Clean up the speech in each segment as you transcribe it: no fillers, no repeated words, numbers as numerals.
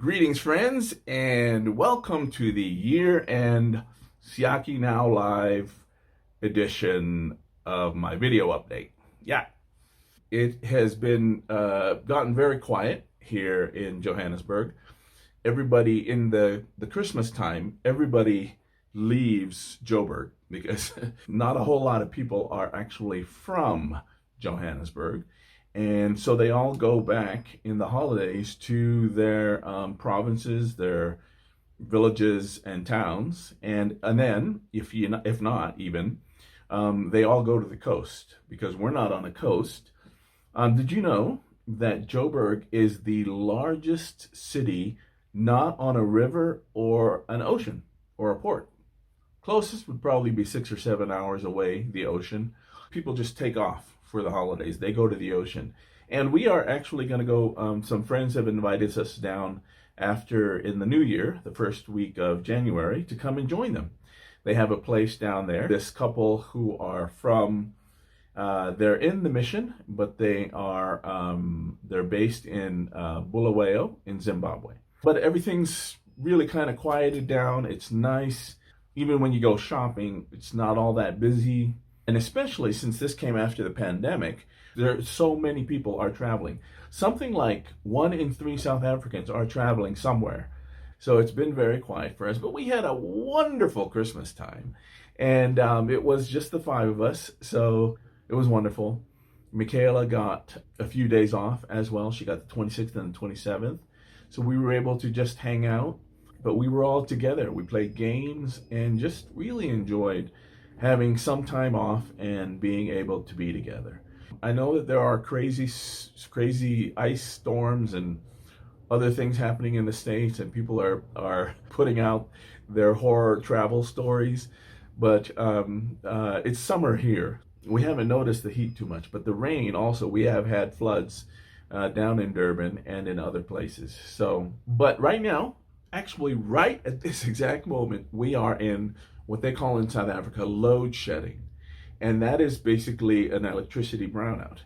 Greetings, friends, and welcome to the Year End Siaki Now Live edition of my video update. Yeah, it has been gotten very quiet here in Johannesburg. Everybody in the Christmas time, everybody leaves Joburg because not a whole lot of people are actually from Johannesburg. And so they all go back in the holidays to their provinces, their villages and towns, and then if not even, they all go to the coast because we're not on the coast. Did you know that Joburg is the largest city not on a river or an ocean or a port? Closest would probably be 6 or 7 hours away, the ocean. People just take off for the holidays. They go to the ocean. And we are actually going to go, some friends have invited us down after in the new year, the first week of January, to come and join them. They have a place down there. This couple who are from, they're in the mission, but they're based in Bulawayo in Zimbabwe. But everything's really kind of quieted down. It's nice. Even when you go shopping, it's not all that busy. And especially since this came after the pandemic, there so many people are traveling. Something like 1 in 3 South Africans are traveling somewhere. So it's been very quiet for us. But we had a wonderful Christmas time. And it was just the 5 of us. So it was wonderful. Michaela got a few days off as well. She got the 26th and the 27th. So we were able to just hang out. But we were all together. We played games and just really enjoyed having some time off and being able to be together. I know that there are crazy ice storms and other things happening in the States, and people are putting out their horror travel stories, but it's summer here. We haven't noticed the heat too much, but the rain also, we have had floods down in Durban and in other places. So, but right now, actually right at this exact moment, we are in what they call in South Africa load shedding. And that is basically an electricity brownout.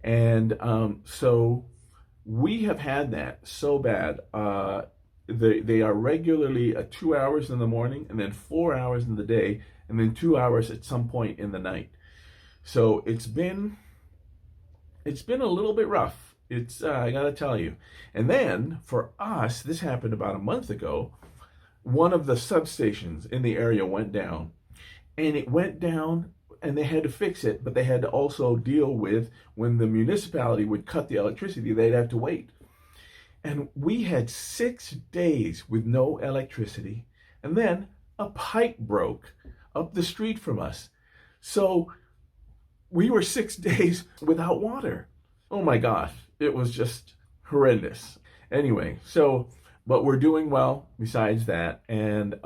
And so we have had that so bad. They are regularly 2 hours in the morning and then 4 hours in the day and then 2 hours at some point in the night. So it's been a little bit rough. It's I gotta tell you. And then for us, this happened about a month ago. One of the substations in the area went down, and it went down and they had to fix it, but they had to also deal with when the municipality would cut the electricity, they'd have to wait. And we had 6 days with no electricity, and then a pipe broke up the street from us. So we were 6 days without water. Oh my gosh, it was just horrendous. Anyway, so, but we're doing well besides that. And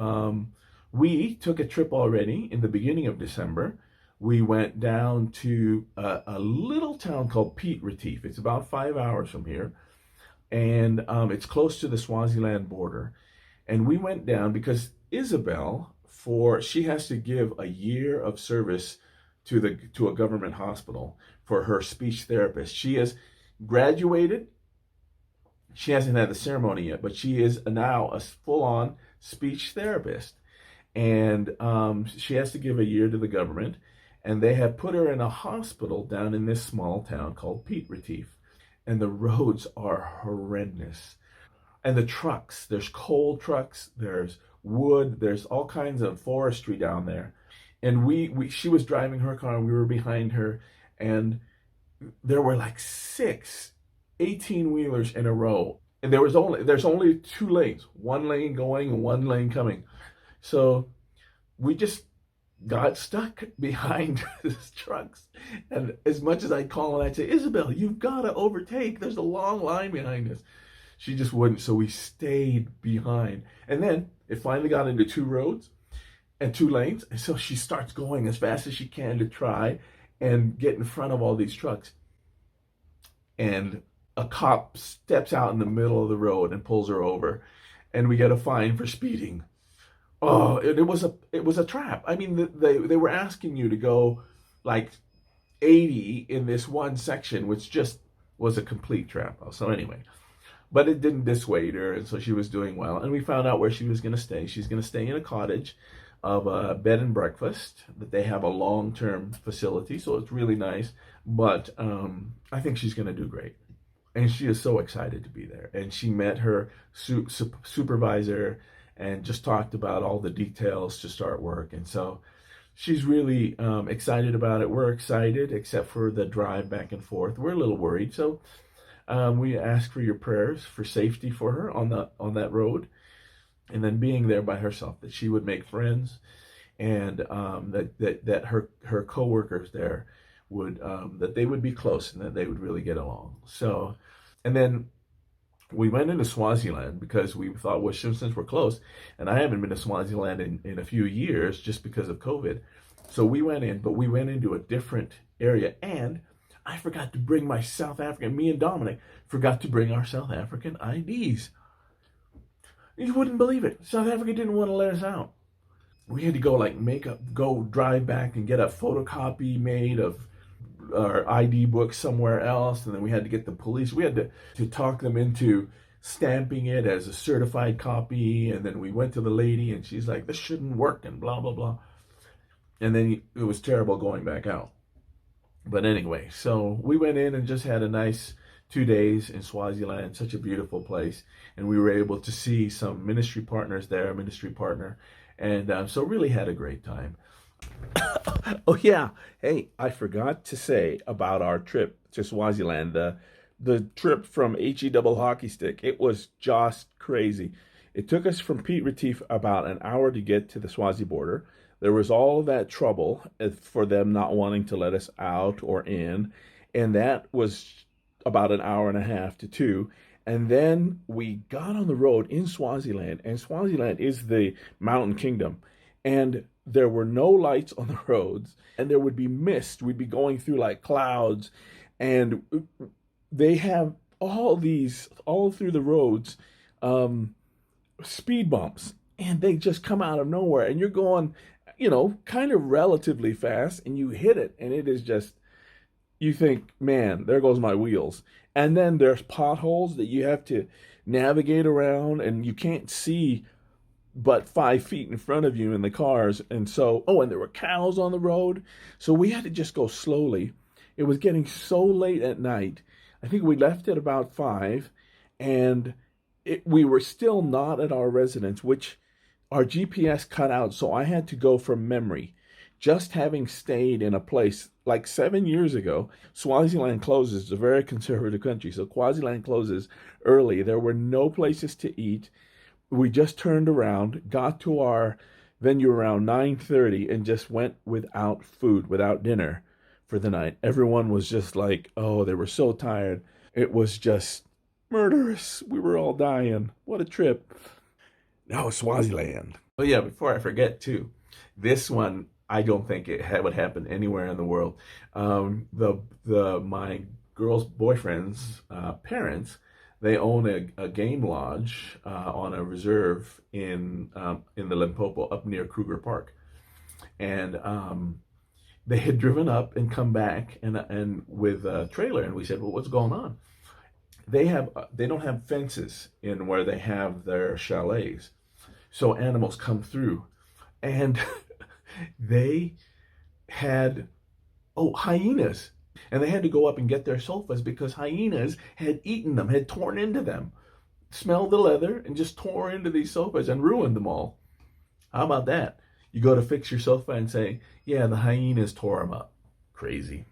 we took a trip already in the beginning of December. We went down to a little town called Piet Retief. It's about 5 hours from here. And it's close to the Swaziland border. And we went down because Isabel, she has to give a year of service to a government hospital for her speech therapist. She has graduated. She hasn't had the ceremony yet, but she is now a full-on speech therapist. And she has to give a year to the government. And they have put her in a hospital down in this small town called Piet Retief. And the roads are horrendous. And the trucks, there's coal trucks, there's wood, there's all kinds of forestry down there. And she was driving her car, and we were behind her, and there were like 6 18-wheelers in a row. And there's only 2 lanes, 1 lane going and 1 lane coming. So we just got stuck behind these trucks. And as much as I'd call and I'd say, Isabel, you've got to overtake. There's a long line behind us. She just wouldn't. So we stayed behind. And then it finally got into 2 roads and 2 lanes. And so she starts going as fast as she can to try and get in front of all these trucks. And a cop steps out in the middle of the road and pulls her over. And we get a fine for speeding. Oh, it was a trap. I mean, they were asking you to go like 80 in this one section, which just was a complete trap. So anyway, but it didn't dissuade her, and so she was doing well. And we found out where she was going to stay. She's going to stay in a cottage of a bed and breakfast that they have a long-term facility, so it's really nice. But I think she's going to do great, and she is so excited to be there. And she met her supervisor and just talked about all the details to start work. And so she's really excited about it. We're excited, except for the drive back and forth. We're a little worried, so we ask for your prayers for safety for her on that road, and then being there by herself, that she would make friends, and that her coworkers there would that they would be close and that they would really get along. So, and then we went into Swaziland because we thought, well, since we're close, and I haven't been to Swaziland in a few years just because of COVID. So we went in, but we went into a different area, and I forgot to bring my South African, me and Dominic forgot to bring our South African IDs. You wouldn't believe it. South Africa didn't want to let us out. We had to go drive back and get a photocopy made of our ID book somewhere else, and then we had to get the police. We had to talk them into stamping it as a certified copy, and then we went to the lady, and she's like, this shouldn't work, and blah, blah, blah. And then it was terrible going back out. But anyway, so we went in and just had a nice 2 days in Swaziland, such a beautiful place. And we were able to see some ministry partners there, a ministry partner. And so really had a great time. Oh, yeah. Hey, I forgot to say about our trip to Swaziland. The trip from HE double hockey stick, it was just crazy. It took us from Piet Retief about an hour to get to the Swazi border. There was all of that trouble for them not wanting to let us out or in, and that was about an hour and a half to two. And then we got on the road in Swaziland, and Swaziland is the mountain kingdom, and there were no lights on the roads, and there would be mist. We'd be going through like clouds, and they have all through the roads, speed bumps, and they just come out of nowhere, and you're going, kind of relatively fast, and you hit it, and it is just, you think, man, there goes my wheels. And then there's potholes that you have to navigate around, and you can't see but 5 feet in front of you in the cars. And so, and there were cows on the road, so we had to just go slowly. It was getting so late at night. I think we left at about 5, and we were still not at our residence, which our GPS cut out, so I had to go from memory. Just having stayed in a place like 7 years ago, Swaziland closes. It's a very conservative country, so Swaziland closes early. There were no places to eat. We just turned around, got to our venue around 9:30, and just went without food, without dinner for the night. Everyone was just like, oh, they were so tired. It was just murderous. We were all dying. What a trip. Now Swaziland. Oh yeah, before I forget too, this one, I don't think would happen anywhere in the world. My girl's boyfriend's parents, they own a game lodge on a reserve in the Limpopo, up near Kruger Park, and they had driven up and come back and with a trailer, and we said, well, what's going on? They don't have fences in where they have their chalets, so animals come through, and they had hyenas, and they had to go up and get their sofas because hyenas had eaten them, had torn into them, smelled the leather, and just tore into these sofas and ruined them all. How about that? You go to fix your sofa and say, yeah, the hyenas tore them up. Crazy.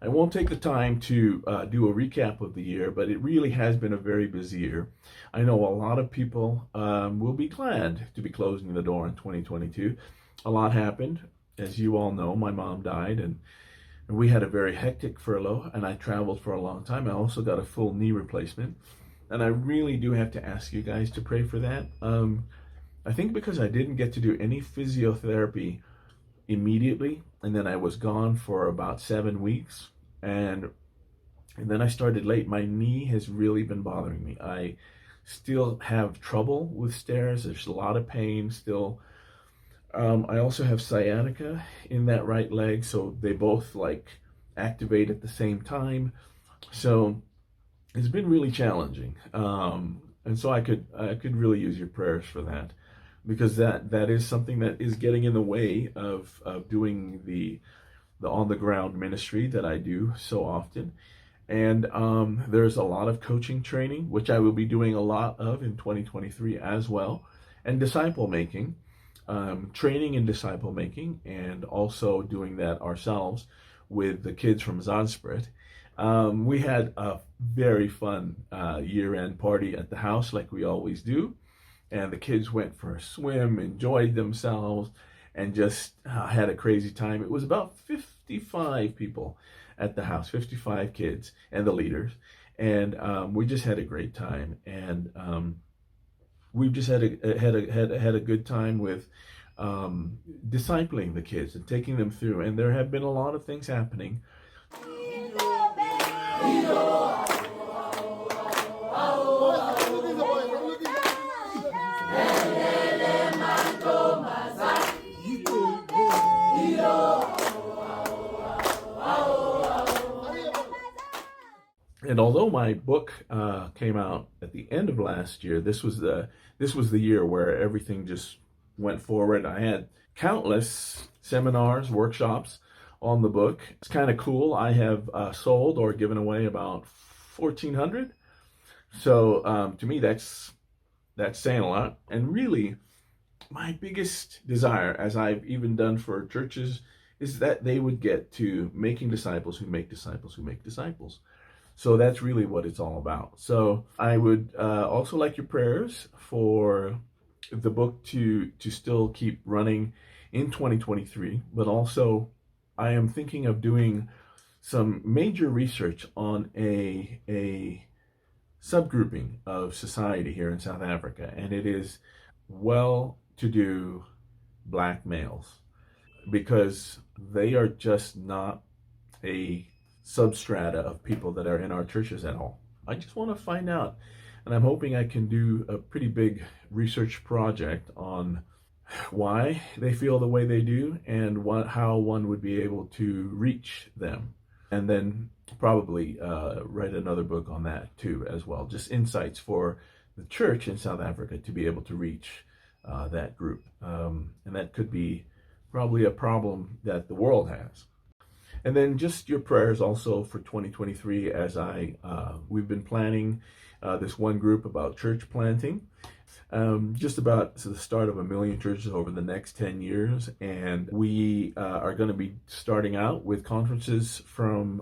I won't take the time to do a recap of the year, but it really has been a very busy year. I know a lot of people will be glad to be closing the door in 2022. A lot happened. As you all know, my mom died, and we had a very hectic furlough, and I traveled for a long time. I also got a full knee replacement, and I really do have to ask you guys to pray for that. I think because I didn't get to do any physiotherapy immediately, and then I was gone for about 7 weeks, and then I started late. My knee has really been bothering me. I still have trouble with stairs. There's a lot of pain still. I also have sciatica in that right leg, so they both activate at the same time. So it's been really challenging. And so I could really use your prayers for that, because that is something that is getting in the way of doing the on the ground ministry that I do so often. And there's a lot of coaching training, which I will be doing a lot of in 2023 as well, and disciple making, training in disciple making, and also doing that ourselves with the kids from Zansprit. We had a very fun year end party at the house, like we always do. And the kids went for a swim, enjoyed themselves, and just had a crazy time. It was about 55 people at the house, 55 kids and the leaders. And we just had a great time. And we've just had a good time with discipling the kids and taking them through. And there have been a lot of things happening. And although my book came out at the end of last year, this was the year where everything just went forward. I had countless seminars, workshops on the book. It's kind of cool. I have sold or given away about 1,400. So to me, that's saying a lot. And really, my biggest desire, as I've even done for churches, is that they would get to making disciples who make disciples who make disciples. So that's really what it's all about. So I would also like your prayers for the book to still keep running in 2023, but also I am thinking of doing some major research on a subgrouping of society here in South Africa, and it is well-to-do black males, because they are just not a substrata of people that are in our churches at all. I just want to find out, and I'm hoping I can do a pretty big research project on why they feel the way they do, and how one would be able to reach them. And then probably write another book on that too as well, just insights for the church in South Africa to be able to reach that group. And that could be probably a problem that the world has. And then just your prayers also for 2023, as we've been planning this one group about church planting, just about the start of 1 million churches over the next 10 years. And we are going to be starting out with conferences from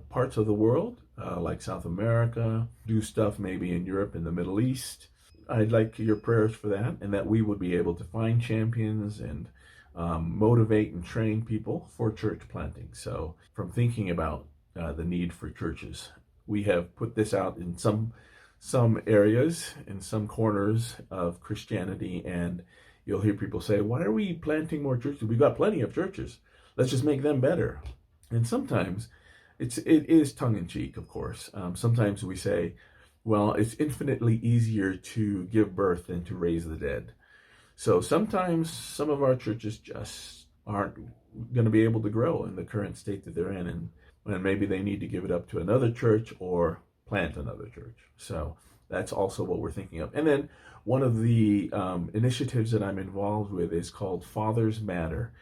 parts of the world, like South America, do stuff maybe in Europe and the Middle East. I'd like your prayers for that, and that we would be able to find champions and motivate and train people for church planting. So from thinking about the need for churches, we have put this out in some areas, in some corners of Christianity, and you'll hear people say, why are we planting more churches? We've got plenty of churches. Let's just make them better. And sometimes it is tongue-in-cheek, of course. Sometimes we say, well, it's infinitely easier to give birth than to raise the dead. So sometimes some of our churches just aren't going to be able to grow in the current state that they're in, and maybe they need to give it up to another church or plant another church. So that's also what we're thinking of. And then one of the initiatives that I'm involved with is called Fathers Matter,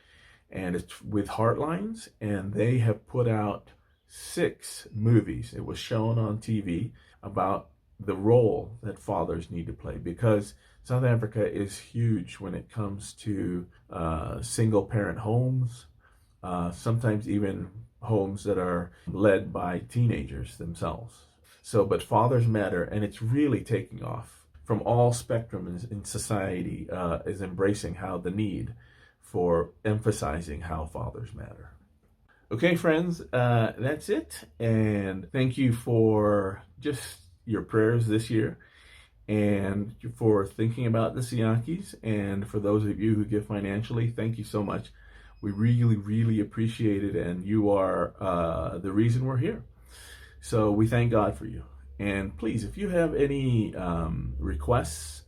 and it's with Heartlines, and they have put out 6 movies. It was shown on TV about the role that fathers need to play, because South Africa is huge when it comes to single parent homes, sometimes even homes that are led by teenagers themselves. So, but Fathers Matter, and it's really taking off from all spectrums in society, is embracing how the need for emphasizing how fathers matter. Okay, friends, that's it. And thank you for just your prayers this year, and for thinking about the Siakis. And for those of you who give financially, thank you so much. We really, really appreciate it, and you are the reason we're here. So we thank God for you. And please, if you have any requests,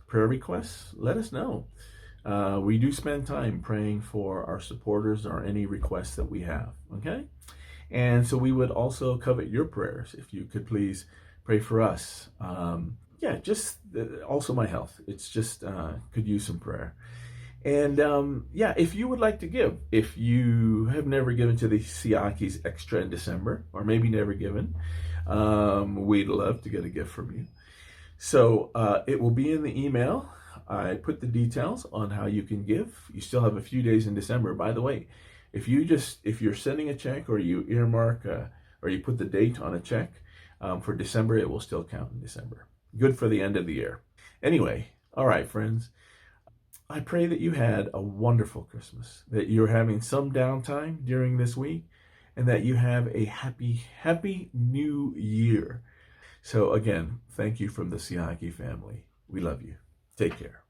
prayer requests, let us know. We do spend time praying for our supporters or any requests that we have, okay? And so we would also covet your prayers. If you could please Pray for us. Yeah, just also my health. It's just could use some prayer. And yeah, if you would like to give, if you have never given to the Siakis Extra in December, or maybe never given, we'd love to get a gift from you. So it will be in the email. I put the details on how you can give. You still have a few days in December. By the way, if you're sending a check or you earmark or you put the date on a check for December, it will still count in December. Good for the end of the year. Anyway, all right, friends. I pray that you had a wonderful Christmas, that you're having some downtime during this week, and that you have a happy new year. So again, thank you from the Siaki family. We love you. Take care.